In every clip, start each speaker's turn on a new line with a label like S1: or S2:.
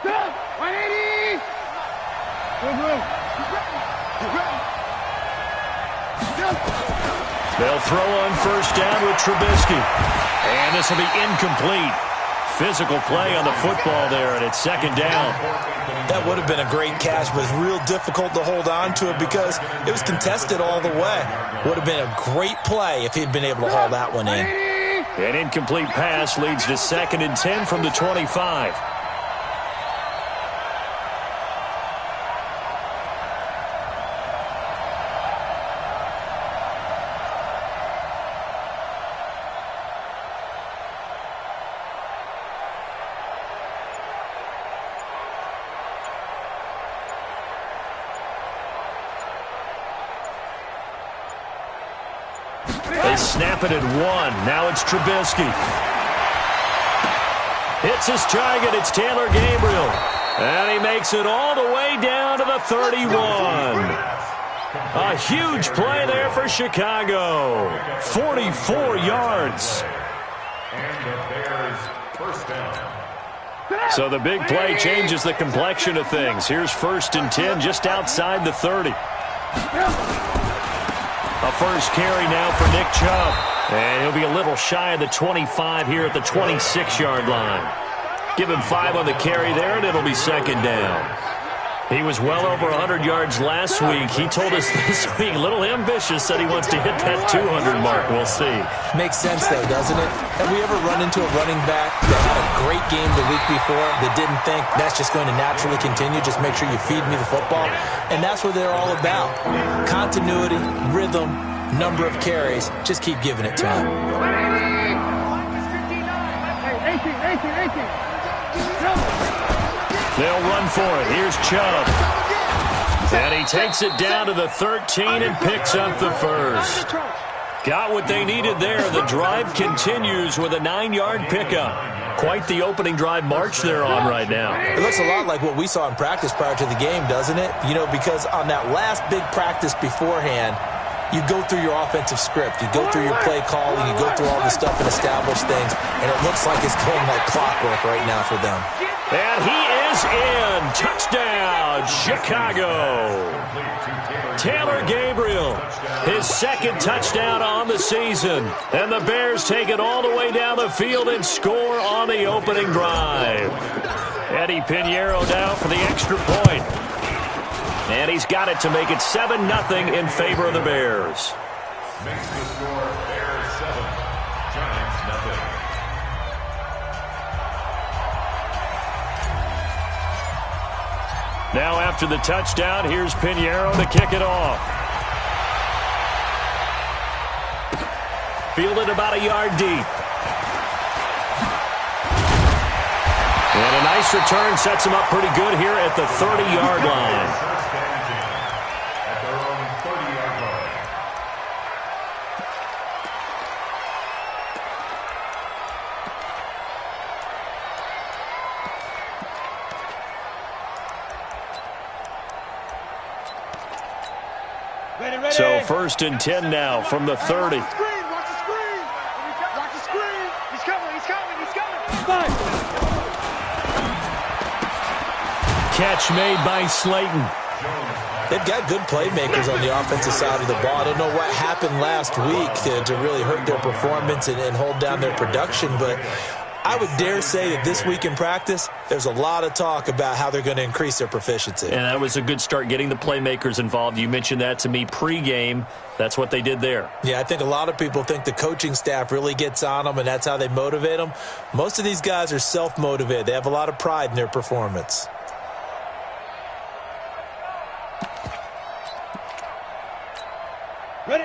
S1: 180.
S2: They'll throw on first down with Trubisky. And this will be incomplete. Physical play on the football there, and it's second down.
S3: That would have been a great catch, but it's real difficult to hold on to it because it was contested all the way. Would have been a great play if he'd been able to haul that one in.
S2: An incomplete pass leads to 2nd and 10 from the 25. They snap it at 1. Now it's Trubisky. Hits his target. It's Taylor Gabriel. And he makes it all the way down to the 31. A huge play there for Chicago. 44 yards. So the big play changes the complexion of things. Here's 1st and 10 just outside the 30. A first carry now for Nick Chubb. And he'll be a little shy of the 25 here at the 26-yard line. Give him 5 on the carry there, and it'll be 2nd down. He was well over 100 yards last week. He told us this week, a little ambitious, said he wants to hit that 200 mark. We'll see.
S3: Makes sense, though, doesn't it? Have we ever run into a running back that had a great game the week before that didn't think that's just going to naturally continue? Just make sure you feed me the football. And that's what they're all about. Continuity, rhythm, number of carries. Just keep giving it to him.
S1: 18.
S2: They'll run for it. Here's Chubb. And he takes it down to the 13 and picks up the first. Got what they needed there. The drive continues with a 9-yard pickup. Quite the opening drive march they're on right now.
S3: It looks a lot like what we saw in practice prior to the game, doesn't it? You know, because on that last big practice beforehand, you go through your offensive script. You go through your play calling. You go through all the stuff and establish things. And it looks like it's going like clockwork right now for them.
S2: And he is in. Touchdown, Chicago. Taylor Gabriel, his 2nd touchdown on the season. And the Bears take it all the way down the field and score on the opening drive. Eddie Pinheiro down for the extra point. And he's got it to make it 7-0 in favor of the Bears.
S4: Makes the score Bears 7, Giants 0.
S2: Now after the touchdown, here's Pinheiro to kick it off. Fielded about a yard deep. And a nice return sets him up pretty good here at the 30-yard line. So 1st and 10 now from the 30.
S1: Watch the screen. He's coming.
S2: Catch made by Slayton.
S3: They've got good playmakers on the offensive side of the ball. I don't know what happened last week to really hurt their performance and hold down their production, but I would dare say that this week in practice, there's a lot of talk about how they're going to increase their proficiency.
S2: And that was a good start, getting the playmakers involved. You mentioned that to me pregame. That's what they did there.
S3: Yeah, I think a lot of people think the coaching staff really gets on them, and that's how they motivate them. Most of these guys are self-motivated. They have a lot of pride in their performance.
S1: Ready?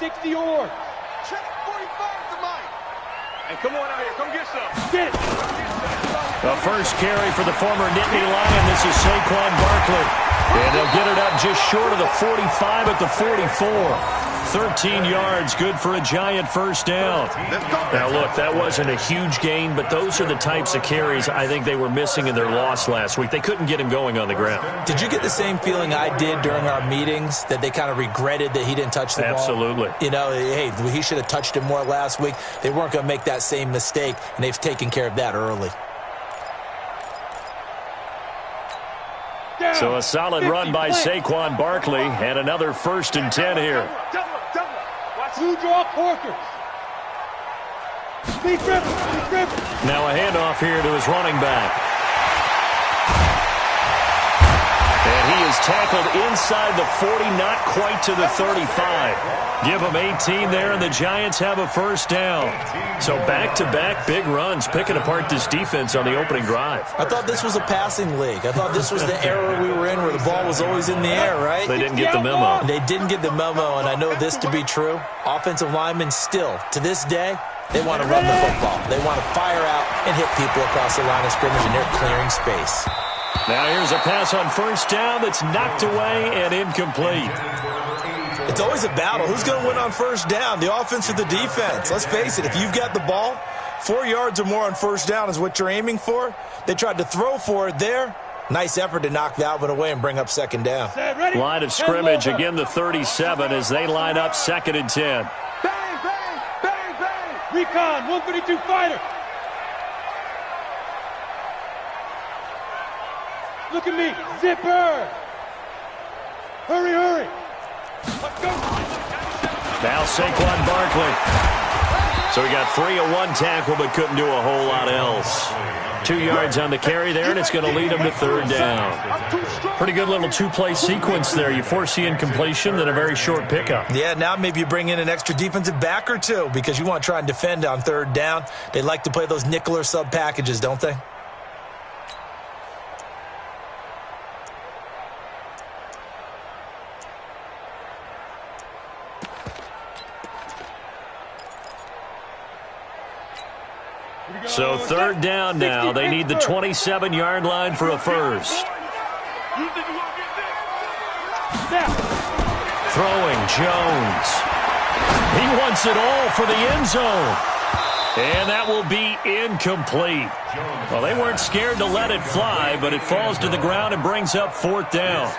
S1: 60 yards. Check 45 to Mike. Hey, come on out here. Come get some. Get it.
S2: The first carry for the former Nittany Lion. This is Saquon Barkley. And they'll get it up just short of the 45 at the 44. 13 yards, good for a Giant first down. Now, look, that wasn't a huge gain, but those are the types of carries I think they were missing in their loss last week. They couldn't get him going on the ground.
S3: Did you get the same feeling I did during our meetings, that they kind of regretted that he didn't touch the ball?
S2: Absolutely.
S3: You know, hey, he should have touched it more last week. They weren't going to make that same mistake, and they've taken care of that early.
S2: So a solid run by Saquon Barkley and another 1st and 10 here.
S1: Watch who draw Porkers.
S2: Now a handoff here to his running back. And he is tackled inside the 40, not quite to the 35. Give him 18 there, and the Giants have a 1st down. So back-to-back big runs, picking apart this defense on the opening drive.
S3: I thought this was a passing league. I thought this was the era we were in where the ball was always in the air, right?
S2: They didn't get the memo.
S3: They didn't get the memo, and I know this to be true. Offensive linemen still, to this day, they want to run the football. They want to fire out and hit people across the line of scrimmage, and they're clearing space.
S2: Now here's a pass on 1st down that's knocked away and incomplete.
S3: It's always a battle. Who's going to win on 1st down, the offense or the defense? Let's face it, if you've got the ball, 4 yards or more on 1st down is what you're aiming for. They tried to throw for it there. Nice effort to knock that one away and bring up 2nd down.
S2: Line of scrimmage, again the 37 as they line up 2nd and 10.
S1: Bang, bang, bang, bang. Recon, 132 fighter. Look at me, zipper. Hurry, hurry. Let's go.
S2: Now Saquon Barkley. So he got free of one tackle but couldn't do a whole lot else. 2 yards on the carry there, and it's going to lead him to 3rd down. Pretty good little 2-play sequence there. You force the incompletion, then a very short pickup.
S3: Yeah, now maybe you bring in an extra defensive back or two because you want to try and defend on 3rd down. They like to play those nickel or sub packages, don't they?
S2: So 3rd down now. They need the 27-yard line for a 1st. Throwing Jones. He wants it all for the end zone. And that will be incomplete. Well, they weren't scared to let it fly, but it falls to the ground and brings up 4th down.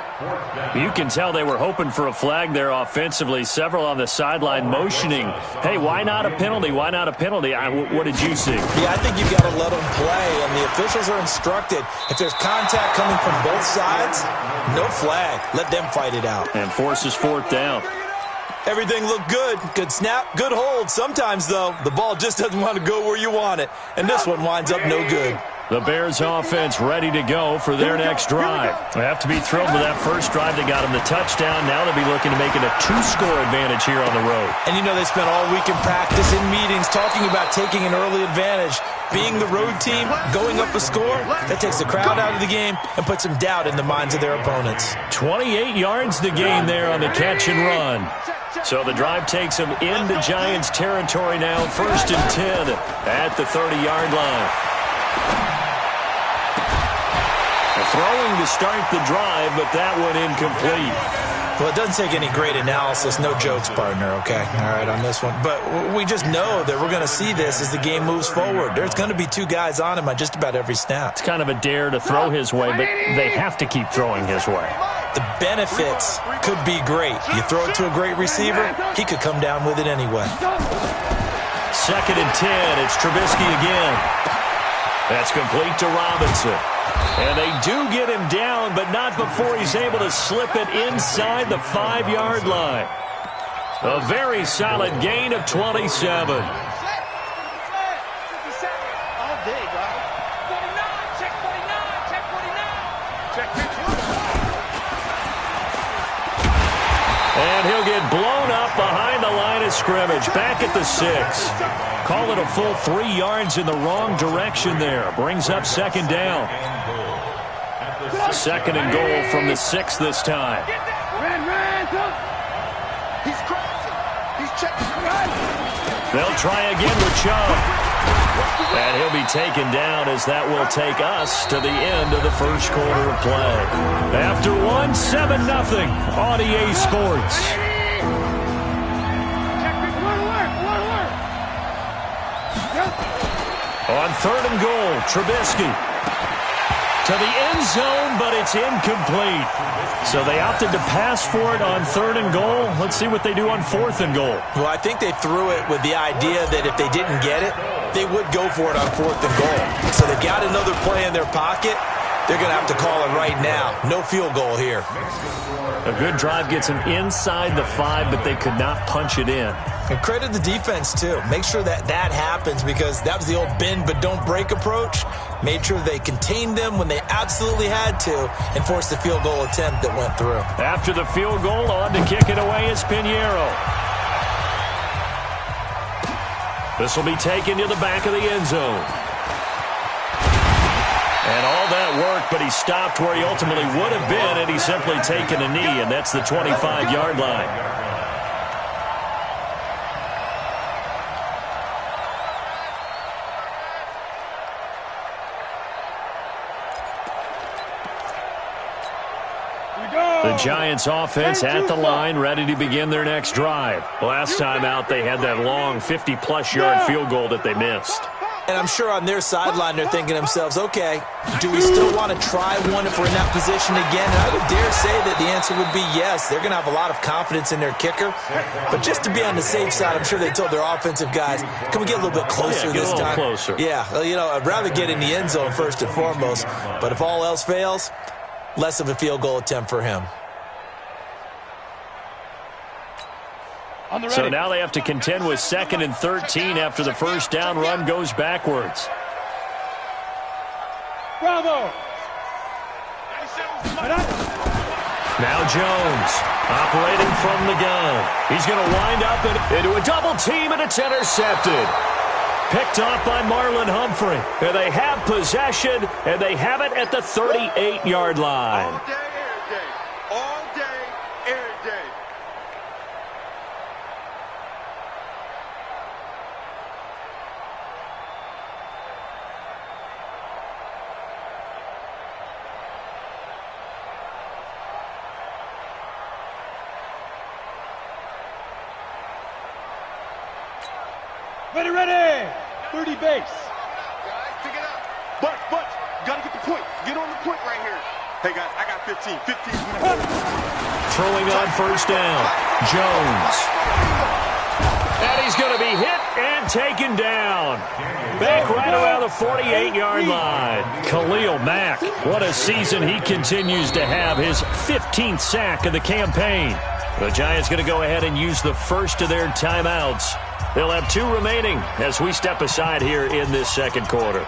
S2: You can tell they were hoping for a flag there offensively. Several on the sideline motioning, hey, why not a penalty? Why not a penalty? What did you see?
S3: Yeah, I think you've got to let them play, and the officials are instructed. If there's contact coming from both sides, no flag. Let them fight it out.
S2: And forces 4th down.
S3: Everything looked good. Good snap, good hold. Sometimes, though, the ball just doesn't want to go where you want it. And this one winds up no good.
S2: The Bears offense ready to go for their next drive. They have to be thrilled with that first drive. They got them the touchdown. Now they'll be looking to make it a 2-score advantage here on the road.
S3: And you know they spent all week in practice, in meetings, talking about taking an early advantage. Being the road team, going up a score, that takes the crowd out of the game and puts some doubt in the minds of their opponents.
S2: 28 yards the gain there on the catch and run. So the drive takes them into Giants territory now. 1st and 10 at the 30-yard line. Throwing to start the drive, but that one incomplete.
S3: Well, it doesn't take any great analysis. No jokes, partner, okay? All right, on this one. But we just know that we're going to see this as the game moves forward. There's going to be 2 guys on him on just about every snap.
S2: It's kind of a dare to throw his way, but they have to keep throwing his way.
S3: The benefits could be great. You throw it to a great receiver, he could come down with it anyway.
S2: 2nd and 10. It's Trubisky again. That's complete to Robinson. And they do get him down, but not before he's able to slip it inside the 5-yard line. A very solid gain of 27. And he'll get blown up behind the line of scrimmage, back at the 6. Call it a full 3 yards in the wrong direction there. Brings up 2nd down. 2nd and goal from the 6 this time. They'll try again with Chubb. And he'll be taken down as that will take us to the end of the first quarter of play. After 7-0 on EA Sports. On 3rd and goal, Trubisky to the end zone, but it's incomplete. So they opted to pass for it on 3rd and goal. Let's see what they do on 4th and goal.
S3: Well, I think they threw it with the idea that if they didn't get it, they would go for it on 4th and goal. So they've got another play in their pocket. They're going to have to call it right now. No field goal here.
S2: A good drive gets them inside the 5, but they could not punch it in.
S3: And credit the defense, too. Make sure that happens, because that was the old bend but don't break approach. Made sure they contained them when they absolutely had to and forced the field goal attempt that went through.
S2: After the field goal, on to kick it away is Pinheiro. This will be taken to the back of the end zone. And all that work, but he stopped where he ultimately would have been had he simply taken a knee, and that's the 25-yard line. The Giants offense at the line, ready to begin their next drive. Last time out, they had that long 50-plus yard field goal that they missed.
S3: And I'm sure on their sideline, they're thinking to themselves, okay, do we still want to try one if we're in that position again? And I would dare say that the answer would be yes. They're going to have a lot of confidence in their kicker. But just to be on the safe side, I'm sure they told their offensive guys, can we get a little bit closer this time?
S2: Get a little closer.
S3: Yeah, well, you know, I'd rather get in the end zone first and foremost. But if all else fails, less of a field goal attempt for him.
S2: So now they have to contend with 2nd and 13 after the first down run goes backwards.
S1: Bravo!
S2: Now Jones operating from the gun. He's going to wind up into a double team, and it's intercepted. Picked off by Marlon Humphrey. And they have possession, and they have it at the 38-yard line.
S1: All day, every day. All day, every day. Ready! 30 base. Guys, pick it up. But, gotta get the point. Get on the point right here. Hey, guys, I got 15. 15.
S2: Throwing on first down. Jones. And he's going to be hit and taken down. Back right around the 48-yard line. Khalil Mack, what a season he continues to have. His 15th sack of the campaign. The Giants going to go ahead and use the first of their timeouts. They'll have 2 remaining as we step aside here in this second quarter.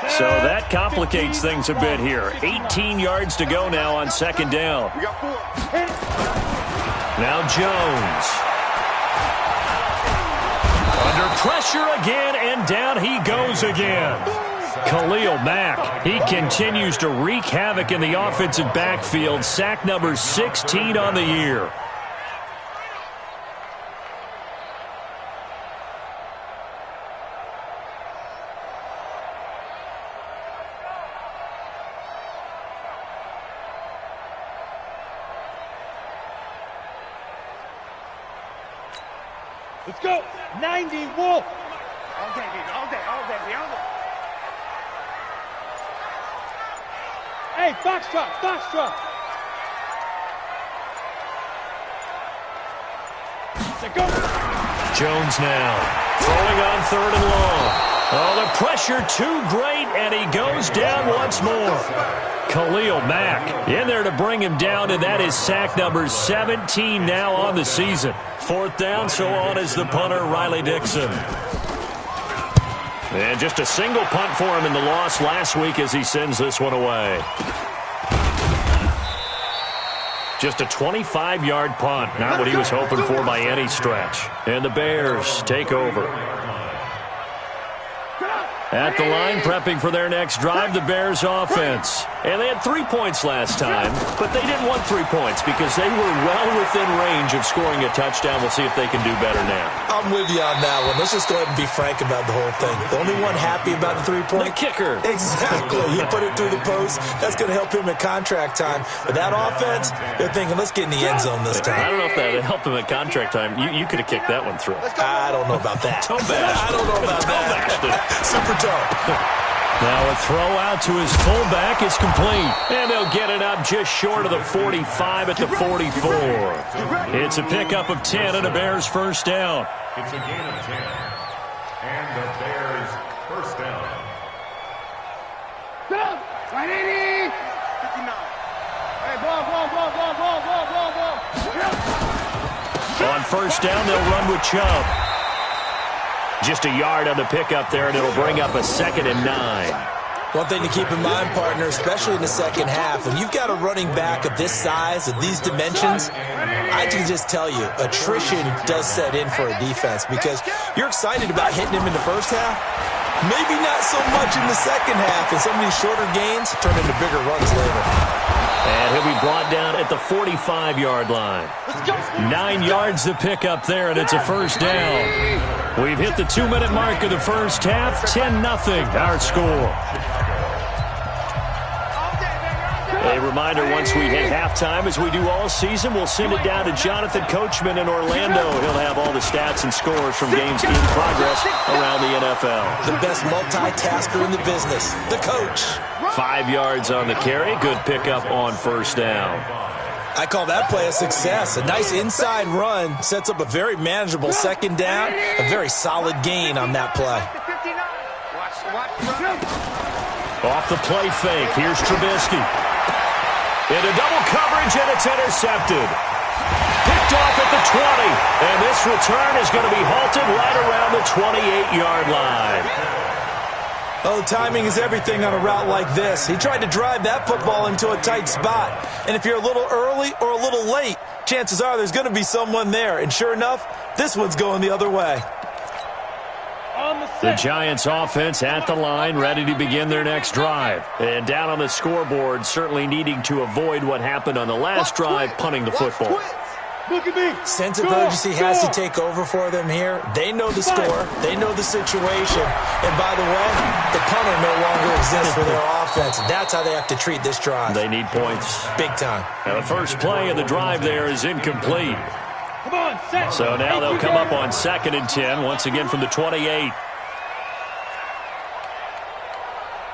S2: So that complicates things a bit here. 18 yards to go now on second down. Now Jones. Under pressure again, and down he goes again. Khalil Mack, he continues to wreak havoc in the offensive backfield. Sack number 16 on the year.
S1: Let's go. 90 Wolf. All day. Hey, Foxtrot. Let's go.
S2: Jones now throwing on 3rd and long. Oh, the pressure too great, and he goes down once more. Khalil Mack in there to bring him down, and that is sack number 17 now on the season. 4th down, so on is the punter, Riley Dixon. And just a single punt for him in the loss last week as he sends this one away. Just a 25-yard punt, not what he was hoping for by any stretch. And the Bears take over. At the line, prepping for their next drive, the Bears offense. And they had 3 points last time, but they didn't want 3 points because they were well within range of scoring a touchdown. We'll see if they can do better now.
S3: I'm with you on that one. Let's just go ahead and be frank about the whole thing. The only one happy about the 3-point?
S2: The kicker.
S3: Exactly. He put it through the post. That's going to help him at contract time. But that offense, they're thinking, let's get in the end zone this time.
S2: I don't know if that helped him at contract time. You could have kicked that one through.
S3: I don't know about that.
S2: Toe bashed.
S3: I don't know about that.
S2: Toe bashed it.
S3: Super toe.
S2: Now a throw out to his fullback is complete. And they'll get it up just short of the 45 at the 44. It's a pickup of 10 and a Bears first down.
S4: It's a gain of 10. And the Bears first down.
S1: Go! Right in! 59. Hey, ball.
S2: On first down, they'll run with Chubb. Just a yard on the pickup there, and it'll bring up a 2nd and 9.
S3: One thing to keep in mind, partner, especially in the second half, when you've got a running back of this size, of these dimensions, I can just tell you, attrition does set in for a defense because you're excited about hitting him in the first half. Maybe not so much in the second half, and some of these shorter gains turn into bigger runs later.
S2: And he'll be brought down at the 45-yard line. 9 yards to pick up there, and it's a first down. We've hit the 2-minute mark of the first half. 10-0 our score. A reminder, once we hit halftime, as we do all season, we'll send it down to Jonathan Coachman in Orlando. He'll have all the stats and scores from games in progress around the NFL.
S3: The best multitasker in the business, the coach.
S2: 5 yards on the carry. Good pickup on first down.
S3: I call that play a success. A nice inside run sets up a very manageable second down. A very solid gain on that play.
S2: Off the play fake. Here's Trubisky. Into double coverage, and it's intercepted. Picked off at the 20. And this return is going to be halted right around the 28-yard line.
S3: Oh, timing is everything on a route like this. He tried to drive that football into a tight spot. And if you're a little early or a little late, chances are there's going to be someone there. And sure enough, this one's going the other way.
S2: The Giants offense at the line, ready to begin their next drive. And down on the scoreboard, certainly needing to avoid what happened on the last drive, punting the football.
S1: Look at me.
S3: Sense of urgency has to take over for them here. They know the score. They know the situation. And by the way, the punter no longer exists for their offense. That's how they have to treat this drive.
S2: They need points.
S3: Big time.
S2: Now the first play of the drive there is incomplete.
S1: Come on, set.
S2: So now they'll come up on 2nd and 10, once again from the 28.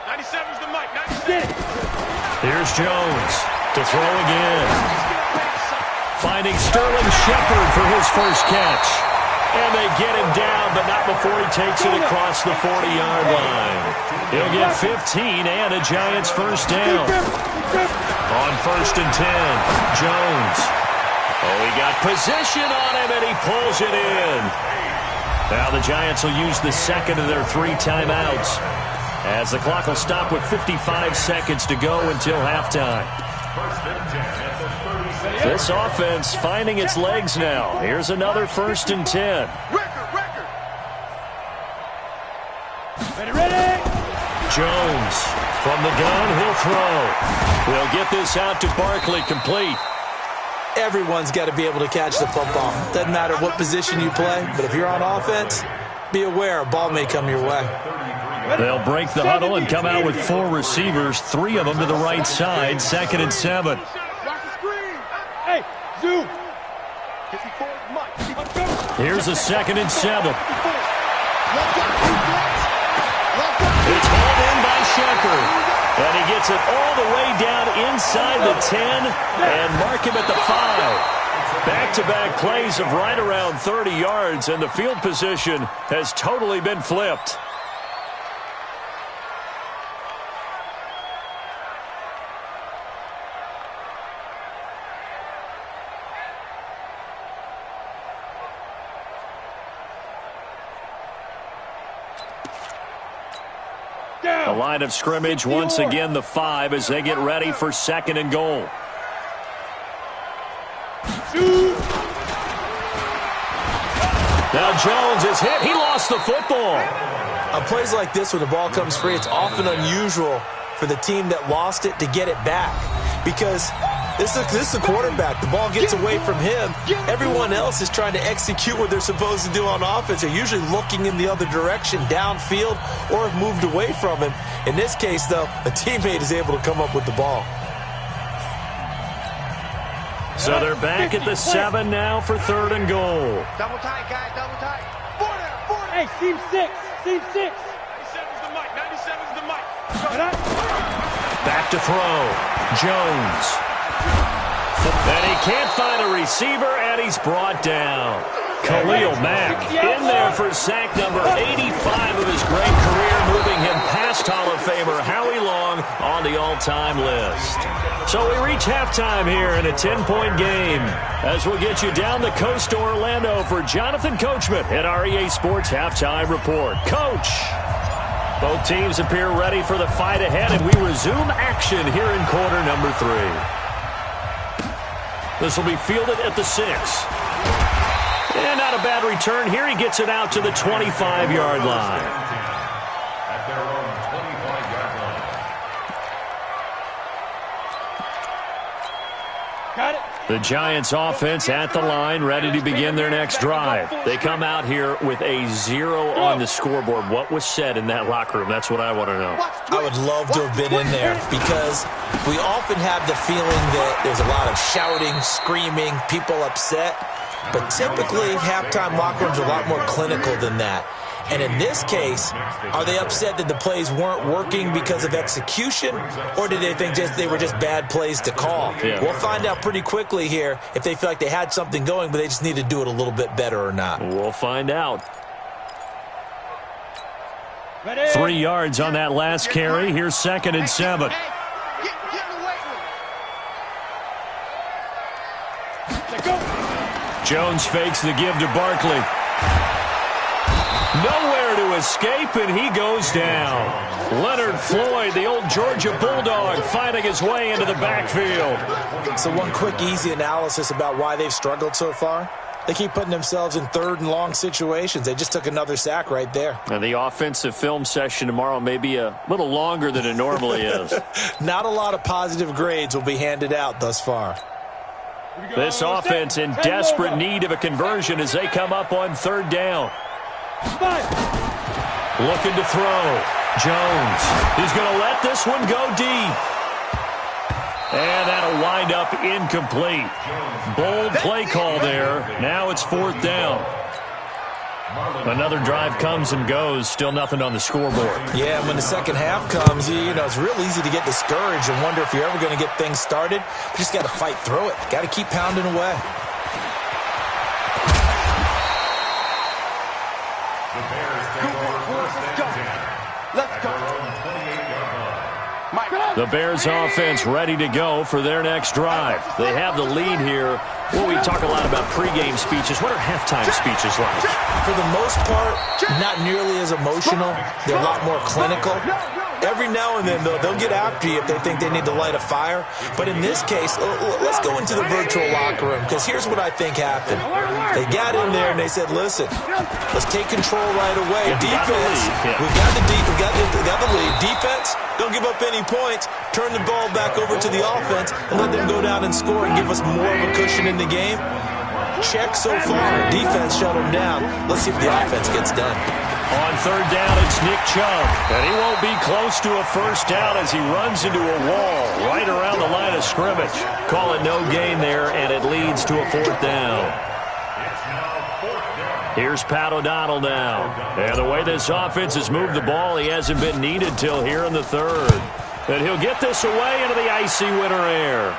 S1: 97's the mic. 97.
S2: Here's Jones to throw again. Finding Sterling Shepard for his first catch. And they get him down, but not before he takes it across the 40-yard line. He'll get 15 and a Giants first down. On 1st and 10, Jones. Oh, he got position on him, and he pulls it in. Now the Giants will use the second of their 3 timeouts, as the clock will stop with 55 seconds to go until halftime. This offense finding its legs now. Here's another 1st and 10.
S1: Ready.
S2: Jones from the gun, he'll throw. We'll get this out to Barkley, complete.
S3: Everyone's got to be able to catch the football. Doesn't matter what position you play, but if you're on offense, be aware a ball may come your way.
S2: They'll break the huddle and come out with 4 receivers, 3 of them to the right side, 2nd and 7.
S1: Hey, zoom.
S2: Here's a 2nd and 7. It's hauled in by Shepard. And he gets it all the way down inside the 10 and mark him at the 5. Back-to-back plays of right around 30 yards, and the field position has totally been flipped. The line of scrimmage, once again, the 5 as they get ready for 2nd and goal. Now Jones is hit. He lost the football.
S3: On plays like this when the ball comes free, it's often unusual for the team that lost it to get it back. Because this is the quarterback. The ball gets away from him. Everyone else is trying to execute what they're supposed to do on offense. They're usually looking in the other direction, downfield, or have moved away from him. In this case, though, a teammate is able to come up with the ball.
S2: So they're back at the 7 now for 3rd and goal.
S1: Double tight, guys, double tight. 4 there. Hey, seam 6. Seam 6. 97's the mic. 97's the mic.
S2: back to throw. Jones. And he can't find a receiver, and he's brought down. Khalil Mack in there for sack number 85 of his great career, moving him past Hall of Famer Howie Long on the all-time list. So we reach halftime here in a 10-point game as we'll get you down the coast to Orlando for Jonathan Coachman at our EA Sports Halftime Report. Coach! Both teams appear ready for the fight ahead, and we resume action here in quarter number 3. This will be fielded at the 6. And not a bad return here. He gets it out to the 25-yard line.
S4: At their own 25-yard line.
S1: Got it.
S2: The Giants offense at the line, ready to begin their next drive. They come out here with a 0 on the scoreboard. What was said in that locker room? That's what I want to know.
S3: I would love to have been in there because we often have the feeling that there's a lot of shouting, screaming, people upset. But typically, halftime locker rooms are a lot more clinical than that. And in this case, are they upset that the plays weren't working because of execution, or did they think they were just bad plays to call?
S2: Yeah.
S3: We'll find out pretty quickly here if they feel like they had something going, but they just need to do it a little bit better or not.
S2: We'll find out.
S1: Ready.
S2: 3 yards on that last carry. Here's 2nd and 7. Jones fakes the give to Barkley. Nowhere to escape, and he goes down. Leonard Floyd, the old Georgia Bulldog, finding his way into the backfield.
S3: So one quick, easy analysis about why they've struggled so far. They keep putting themselves in 3rd and long situations. They just took another sack right there.
S2: And the offensive film session tomorrow may be a little longer than it normally is.
S3: Not a lot of positive grades will be handed out thus far.
S2: This offense in desperate need of a conversion as they come up on 3rd down. Looking to throw. Jones. He's going to let this one go deep. And that'll wind up incomplete. Bold play call there. Now it's 4th down. Another drive comes and goes. Still nothing on the scoreboard.
S3: Yeah, and when the second half comes, you know, it's real easy to get discouraged and wonder if you're ever going to get things started. You just got to fight through it. Got to keep pounding away.
S4: The Bears take over 1st and 10.
S1: Let's
S4: At
S1: go.
S4: their own 28-yard line.
S2: The Bears offense ready to go for their next drive. They have the lead here. Well, we talk a lot about pregame speeches. What are halftime speeches like?
S3: For the most part, not nearly as emotional. They're a lot more clinical. Every now and then, though, they'll get after you if they think they need to light a fire. But in this case, let's go into the virtual locker room, because here's what I think happened. They got in there and they said, listen, let's take control right away. Defense, we've got the lead. Defense, don't give up any points. Turn the ball back over to the offense and let them go down and score and give us more of a cushion in the game. Check so far. Defense shut them down. Let's see if the offense gets done.
S2: On 3rd down, it's Nick Chubb. And he won't be close to a 1st down as he runs into a wall right around the line of scrimmage. Call it no gain there, and it leads to a 4th down. Here's Pat O'Donnell now. And the way this offense has moved the ball, he hasn't been needed till here in the 3rd. And he'll get this away into the icy winter air.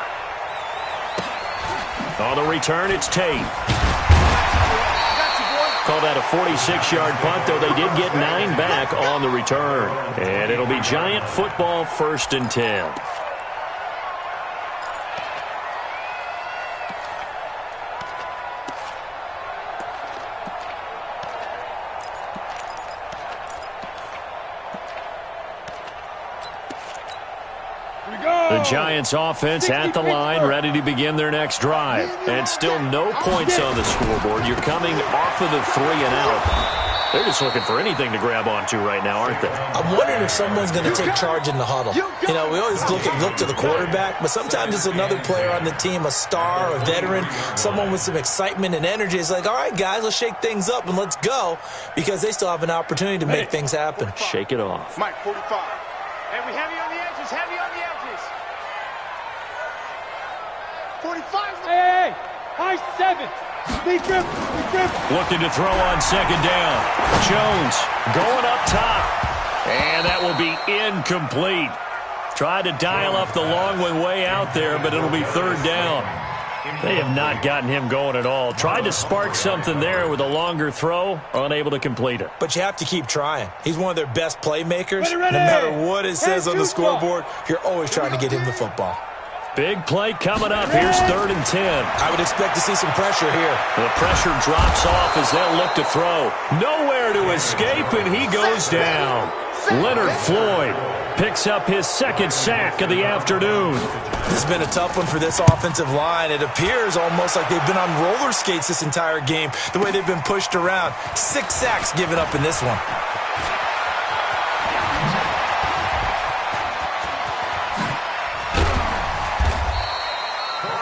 S2: On the return, it's Tate. Call that a 46-yard punt, though they did get 9 back on the return. And it'll be Giant football 1st and 10. The Giants offense at the line, ready to begin their next drive. And still no points on the scoreboard. You're coming off of the 3 and out. They're just looking for anything to grab onto right now, aren't they?
S3: I'm wondering if someone's going to take charge in the huddle. You know, we always look to the quarterback, but sometimes it's another player on the team, a star, a veteran, someone with some excitement and energy. It's like, all right, guys, let's shake things up and let's go, because they still have an opportunity to make things happen.
S2: Shake it off.
S1: Mike, 45.
S5: And we heavy on the edges, heavy on the edges.
S1: 45. Hey, high 7. Lead grip.
S2: Looking to throw on 2nd down. Jones going up top. And that will be incomplete. Tried to dial up the long one way out there, but it'll be third down. They have not gotten him going at all. Tried to spark something there with a longer throw, unable to complete it.
S3: But you have to keep trying. He's one of their best playmakers. No matter what it says on the scoreboard, you're always trying to get him the football.
S2: Big play coming up. Here's 3rd and 10.
S3: I would expect to see some pressure here.
S2: The pressure drops off as they'll look to throw. Nowhere to escape, and he goes down. Leonard Floyd picks up his 2nd sack of the afternoon.
S3: This has been a tough one for this offensive line. It appears almost like they've been on roller skates this entire game, the way they've been pushed around. 6 sacks given up in this one.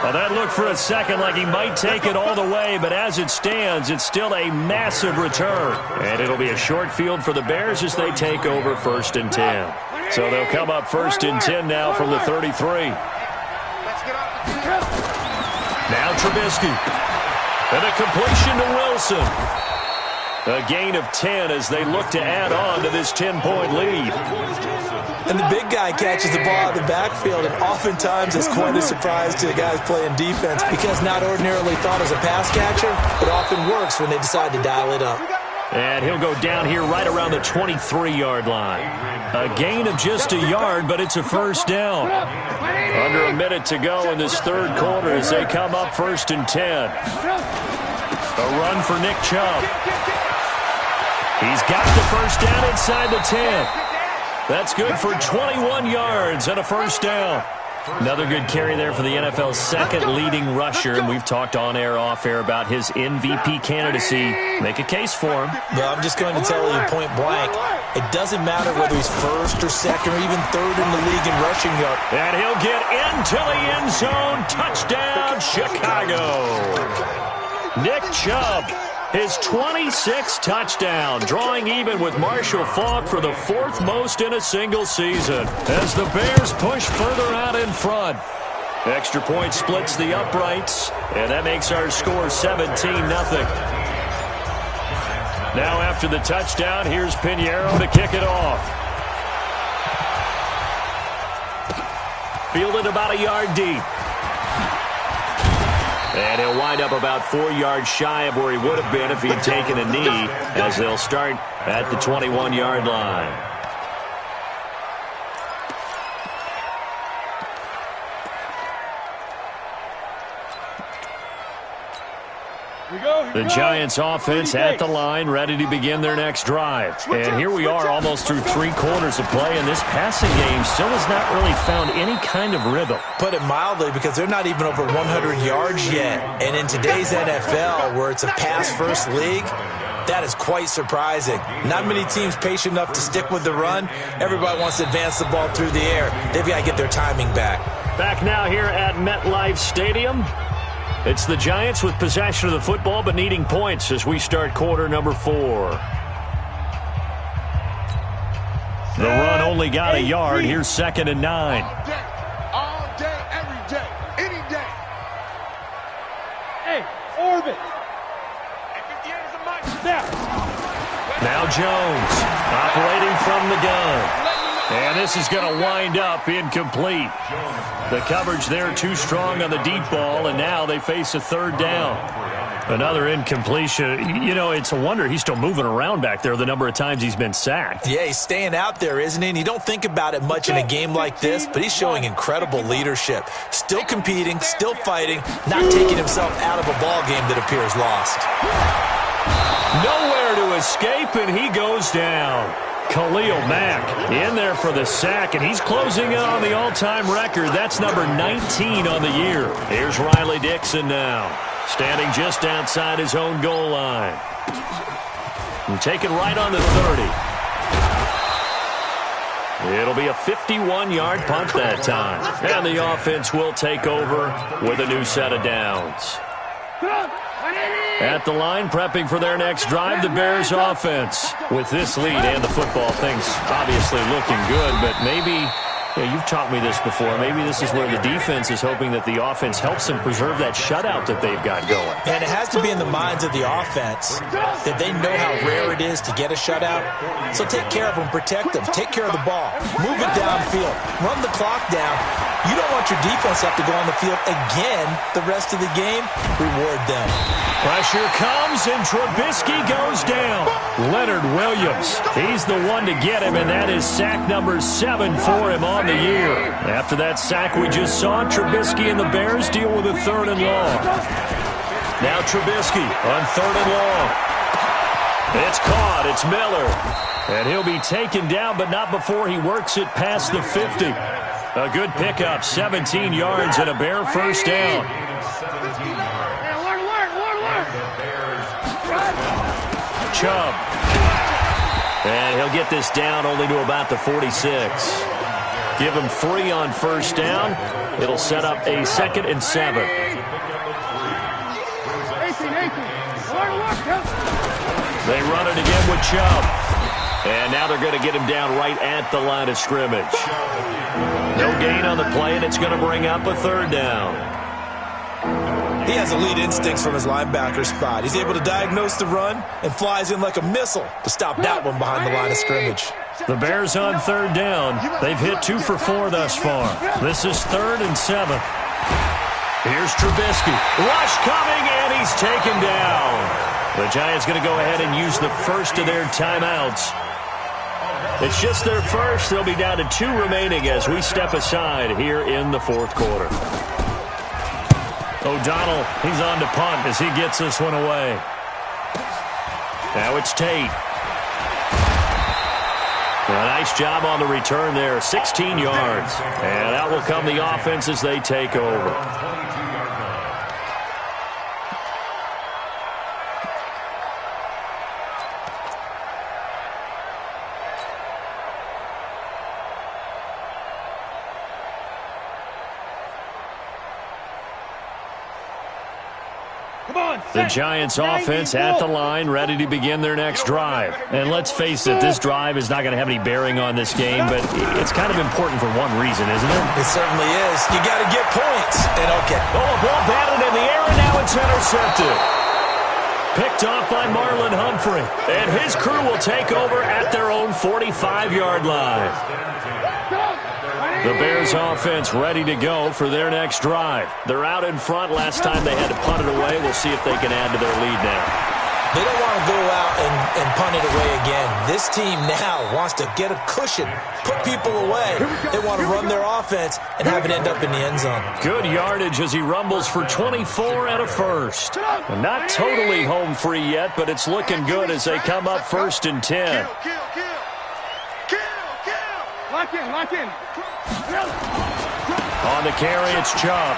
S2: Well, that looked for a second like he might take it all the way, but as it stands, it's still a massive return. And it'll be a short field for the Bears as they take over 1st and 10. So they'll come up 1st and 10 now from the 33. Now Trubisky. And a completion to Wilson. A gain of 10 as they look to add on to this 10-point lead.
S3: And the big guy catches the ball out of the backfield, and oftentimes it's quite a surprise to the guys playing defense because not ordinarily thought as a pass catcher, it often works when they decide to dial it up.
S2: And he'll go down here right around the 23-yard line. A gain of just a yard, but it's a 1st down. Under a minute to go in this 3rd quarter as they come up 1st and 10. A run for Nick Chubb. He's got the 1st down inside the 10. That's good for 21 yards and a 1st down. Another good carry there for the NFL's 2nd leading rusher, and we've talked on air, off air about his MVP candidacy. Make a case for him.
S3: Well, I'm just going to tell you point blank, it doesn't matter whether he's 1st or 2nd or even 3rd in the league in rushing yard.
S2: And he'll get into the end zone. Touchdown, Chicago. Nick Chubb, his 26th touchdown, drawing even with Marshall Faulk for the 4th most in a single season as the Bears push further out in front. Extra point splits the uprights, and that makes our score 17-0. Now after the touchdown, here's Pinheiro to kick it off. Fielded about a yard deep. And he'll wind up about 4 yards shy of where he would have been if he had taken a knee, as they'll start at the 21-yard line. The Giants offense at the line, ready to begin their next drive. And here we are almost through 3 quarters of play, and this passing game still has not really found any kind of rhythm.
S3: Put it mildly, because they're not even over 100 yards yet. And in today's NFL, where it's a pass-first league, that is quite surprising. Not many teams patient enough to stick with the run. Everybody wants to advance the ball through the air. They've got to get their timing back. Back
S2: now here at MetLife Stadium. It's the Giants with possession of the football but needing points as we start quarter number 4. The run only got a yard. Here's 2nd and 9.
S1: All day, every day, any day.
S5: Hey, orbit. And 58 is a mic. Snap.
S2: Now Jones operating from the gun. And this is going to wind up incomplete. The coverage there too strong on the deep ball, and now they face a 3rd down. Another incompletion. You know, it's a wonder he's still moving around back there the number of times he's been sacked.
S3: Yeah, he's staying out there, isn't he? And you don't think about it much in a game like this, but he's showing incredible leadership. Still competing, still fighting, not taking himself out of a ball game that appears lost.
S2: Nowhere to escape, and he goes down. Khalil Mack in there for the sack, and he's closing in on the all-time record. That's number 19 on the year. Here's Riley Dixon now, standing just outside his own goal line. And taken right on the 30. It'll be a 51-yard punt that time. And the offense will take over with a new set of downs. At the line, prepping for their next drive, the Bears offense. With this lead and the football, things obviously looking good, but maybe Yeah, you've taught me this before. Maybe this is where the defense is hoping that the offense helps them preserve that shutout that they've got going.
S3: And it has to be in the minds of the offense that they know how rare it is to get a shutout. So take care of them, protect them, take care of the ball, move it downfield, run the clock down. You don't want your defense to have to go on the field again the rest of the game. Reward them.
S2: Pressure comes, and Trubisky goes down. Leonard Williams, he's the one to get him, and that is sack number 7 for him on the year. After that sack we just saw, Trubisky and the Bears deal with a 3rd and long. Now Trubisky on 3rd and long. It's caught. It's Miller. And he'll be taken down, but not before he works it past the 50. A good pickup, 17 yards and a Bear first down. Chubb. And he'll get this down only to about the 46. Give him 3 on first down. It'll set up a 2nd and 7. They run it again with Chubb. And now they're going to get him down right at the line of scrimmage. No gain on the play, and it's going to bring up a 3rd down.
S3: He has elite instincts from his linebacker spot. He's able to diagnose the run and flies in like a missile to stop that one behind the line of scrimmage.
S2: The Bears on 3rd down. They've hit 2 for 4 thus far. This is 3rd and 7. Here's Trubisky. Rush coming, and he's taken down. The Giants going to go ahead and use the first of their timeouts. It's just their first. They'll be down to 2 remaining as we step aside here in the 4th quarter. O'Donnell, he's on to punt as he gets this one away. Now it's Tate. A nice job on the return there, 16 yards. And out will come the offense as they take over. The Giants offense at the line, ready to begin their next drive. And let's face it, this drive is not going to have any bearing on this game, but it's kind of important for one reason, isn't it?
S3: It certainly is. You got to get points. And okay.
S2: Oh, a ball batted in the air, and now it's intercepted. Picked off by Marlon Humphrey. And his crew will take over at their own 45-yard line. The Bears offense ready to go for their next drive. They're out in front. Last time they had to punt it away. We'll see if they can add to their lead now.
S3: They don't want to go out and punt it away again. This team now wants to get a cushion, put people away. They want to run their offense and have it end up in the end zone.
S2: Good yardage as he rumbles for 24 and a first. Not totally home free yet, but it's looking good as they come up 1st and 10.
S5: Lock in, lock in.
S2: On the carry, it's Chubb.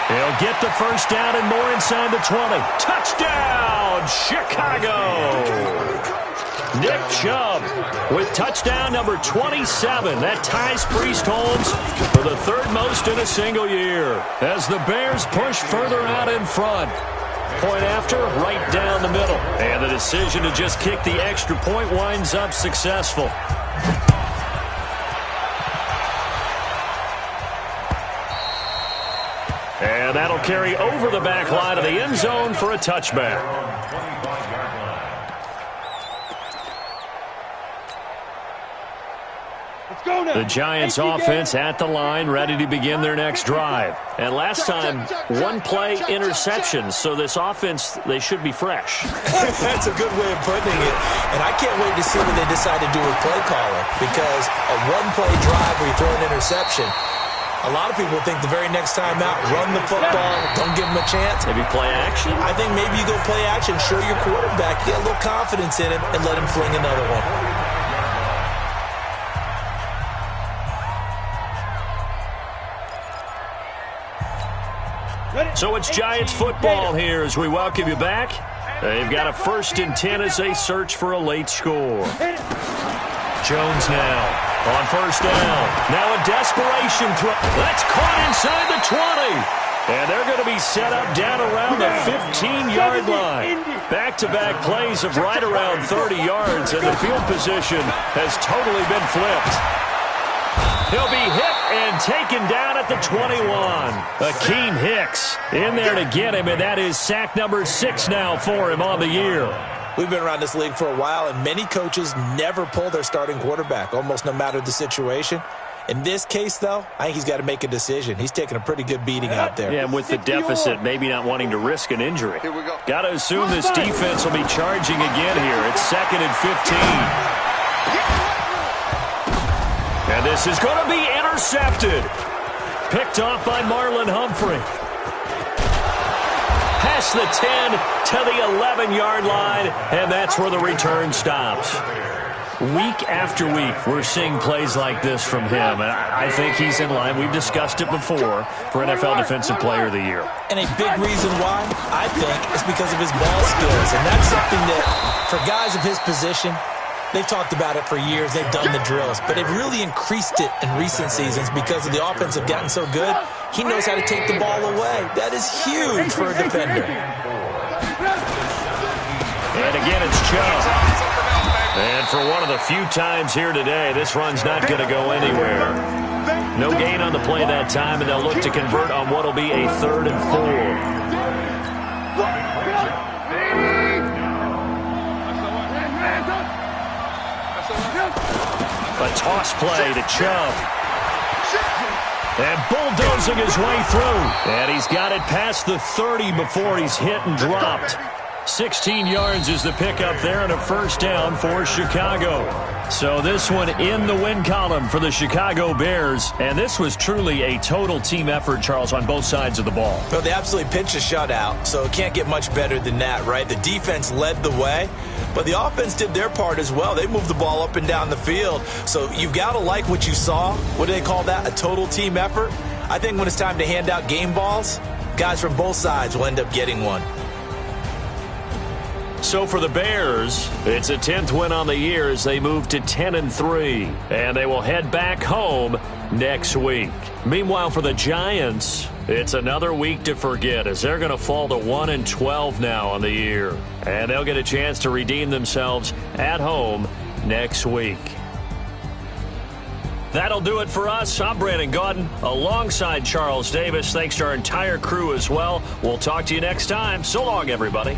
S2: He'll get the first down and more inside the 20. Touchdown, Chicago! Nick Chubb with touchdown number 27. That ties Priest Holmes for the 3rd most in a single year. As the Bears push further out in front. Point after, right down the middle. And the decision to just kick the extra point winds up successful. And that'll carry over the back line of the end zone for a touchback. The Giants offense at the line, ready to begin their next drive. And last time, 1-play interception. So this offense, they should be fresh.
S3: That's a good way of putting it. And I can't wait to see what they decide to do with play calling. Because a 1-play drive where you throw an interception, a lot of people think the very next time out, run the football, don't give them a chance.
S2: Maybe play action?
S3: I think maybe you go play action, show your quarterback, get a little confidence in him, and let him fling another one.
S2: So it's Giants football here as we welcome you back. They've got a 1st and 10 as they search for a late score. Jones now on first down. Now a desperation throw. That's caught inside the 20. And they're going to be set up down around the 15-yard line. Back-to-back plays of right around 30 yards, and the field position has totally been flipped. He'll be hit and taken down at the 21. Akeem Hicks in there to get him, and that is sack number 6 now for him on the year.
S3: We've been around this league for a while, and many coaches never pull their starting quarterback, almost no matter the situation. In this case, though, I think he's got to make a decision. He's taking a pretty good beating out there.
S2: Yeah, and with the deficit, maybe not wanting to risk an injury.
S5: Here we go.
S2: Got to assume this defense will be charging again here. It's 2nd and 15. And this is going to be intercepted. Picked off by Marlon Humphrey. Past the 10 to the 11-yard line, and that's where the return stops. Week after week, we're seeing plays like this from him, and I think he's in line. We've discussed it before for NFL Defensive Player of the Year.
S3: And a big reason why, I think, is because of his ball skills. And that's something that, for guys of his position, they've talked about it for years. They've done the drills. But they've really increased it in recent seasons because of the offense have gotten so good. He knows how to take the ball away. That is huge for a defender.
S2: And again, it's Chubb. And for one of the few times here today, this run's not going to go anywhere. No gain on the play that time, and they'll look to convert on what will be a 3rd and 4. A toss play to Chubb. And bulldozing his way through. And he's got it past the 30 before he's hit and dropped. 16 yards is the pickup there and a first down for Chicago. So this one in the win column for the Chicago Bears. And this was truly a total team effort, Charles, on both sides of the ball.
S3: Well, they absolutely pitched a shutout, so it can't get much better than that, right? The defense led the way, but the offense did their part as well. They moved the ball up and down the field. So you've got to like what you saw. What do they call that? A total team effort? I think when it's time to hand out game balls, guys from both sides will end up getting one.
S2: So for the Bears, it's a 10th win on the year as they move to 10-3, and they will head back home next week. Meanwhile, for the Giants, it's another week to forget as they're going to fall to 1-12 now on the year, and they'll get a chance to redeem themselves at home next week. That'll do it for us. I'm Brandon Gaudin alongside Charles Davis. Thanks to our entire crew as well. We'll talk to you next time. So long, everybody.